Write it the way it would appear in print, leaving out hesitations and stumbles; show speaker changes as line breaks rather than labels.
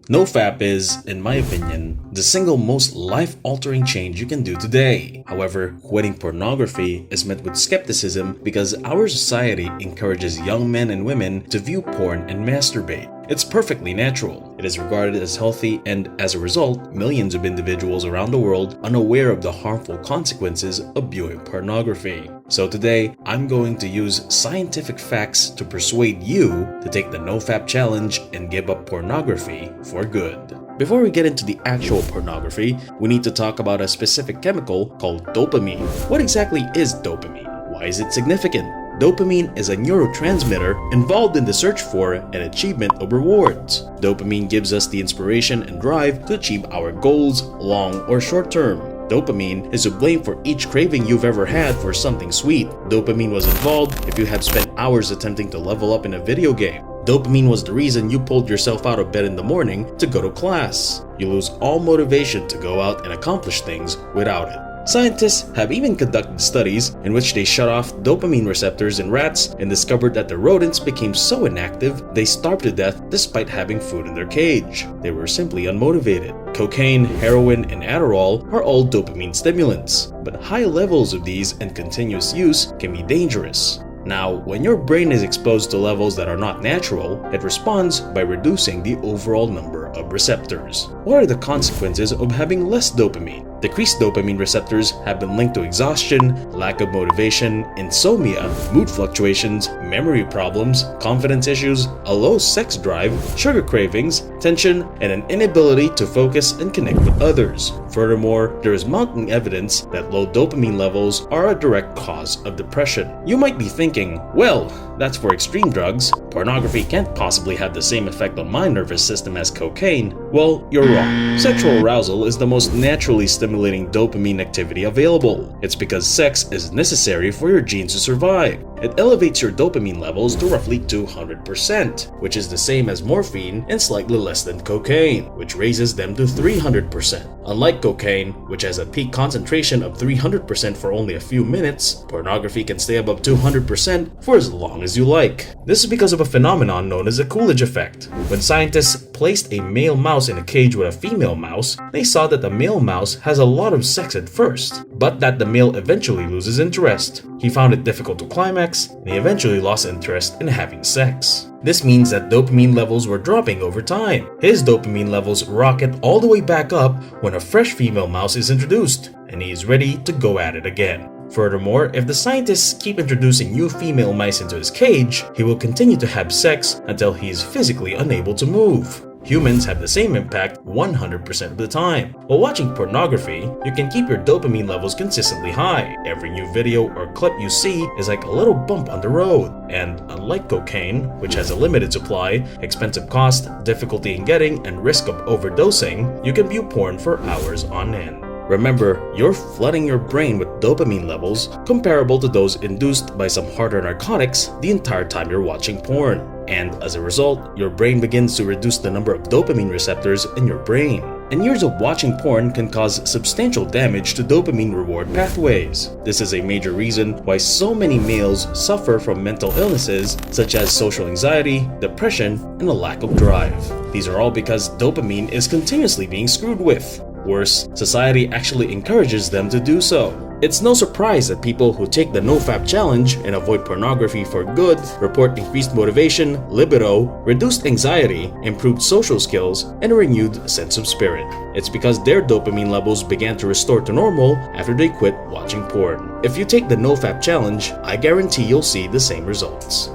Nofap is, in my opinion, the single most life-altering change you can do today. However, quitting pornography is met with skepticism because our society encourages young men and women to view porn and masturbate. It's perfectly natural. It is regarded as healthy, and as a result, millions of individuals around the world are unaware of the harmful consequences of viewing pornography. So today, I'm going to use scientific facts to persuade you to take the Nofap challenge and give up pornography for good. Before we get into the actual pornography, we need to talk about a specific chemical called dopamine. What exactly is dopamine? Why is it significant? Dopamine is a neurotransmitter involved in the search for and achievement of rewards. Dopamine gives us the inspiration and drive to achieve our goals, long or short term. Dopamine is to blame for each craving you've ever had for something sweet. Dopamine was involved if you have spent hours attempting to level up in a video game. Dopamine was the reason you pulled yourself out of bed in the morning to go to class. You lose all motivation to go out and accomplish things without it. Scientists have even conducted studies in which they shut off dopamine receptors in rats and discovered that the rodents became so inactive they starved to death despite having food in their cage. They were simply unmotivated. Cocaine, heroin, and Adderall are all dopamine stimulants, but high levels of these and continuous use can be dangerous. Now, when your brain is exposed to levels that are not natural, it responds by reducing the overall number of receptors. What are the consequences of having less dopamine? Decreased dopamine receptors have been linked to exhaustion, lack of motivation, insomnia, mood fluctuations, memory problems, confidence issues, a low sex drive, sugar cravings, tension, and an inability to focus and connect with others. Furthermore, there is mounting evidence that low dopamine levels are a direct cause of depression. You might be thinking, well, that's for extreme drugs. Pornography can't possibly have the same effect on my nervous system as cocaine. Well, you're wrong. Sexual arousal is the most naturally stimulating dopamine activity available. It's because sex is necessary for your genes to survive. It elevates your dopamine levels to roughly 200%, which is the same as morphine and slightly less than cocaine, which raises them to 300%. Unlike cocaine, which has a peak concentration of 300% for only a few minutes, pornography can stay above 200% for as long as you like. This is because of a phenomenon known as the Coolidge effect. When scientists placed a male mouse in a cage with a female mouse, they saw that the male mouse has a lot of sex at first, but that the male eventually loses interest. He found it difficult to climax, and he eventually lost interest in having sex. This means that dopamine levels were dropping over time. His dopamine levels rocket all the way back up when a fresh female mouse is introduced, and he is ready to go at it again. Furthermore, if the scientists keep introducing new female mice into his cage, he will continue to have sex until he is physically unable to move. Humans have the same impact 100% of the time. While watching pornography, you can keep your dopamine levels consistently high. Every new video or clip you see is like a little bump on the road. And unlike cocaine, which has a limited supply, expensive cost, difficulty in getting, and risk of overdosing, you can view porn for hours on end. Remember, you're flooding your brain with dopamine levels comparable to those induced by some harder narcotics the entire time you're watching porn. And as a result, your brain begins to reduce the number of dopamine receptors in your brain. And years of watching porn can cause substantial damage to dopamine reward pathways. This is a major reason why so many males suffer from mental illnesses such as social anxiety, depression, and a lack of drive. These are all because dopamine is continuously being screwed with. Worse, society actually encourages them to do so. It's no surprise that people who take the Nofap challenge and avoid pornography for good report increased motivation, libido, reduced anxiety, improved social skills, and a renewed sense of spirit. It's because their dopamine levels began to restore to normal after they quit watching porn. If you take the Nofap challenge, I guarantee you'll see the same results.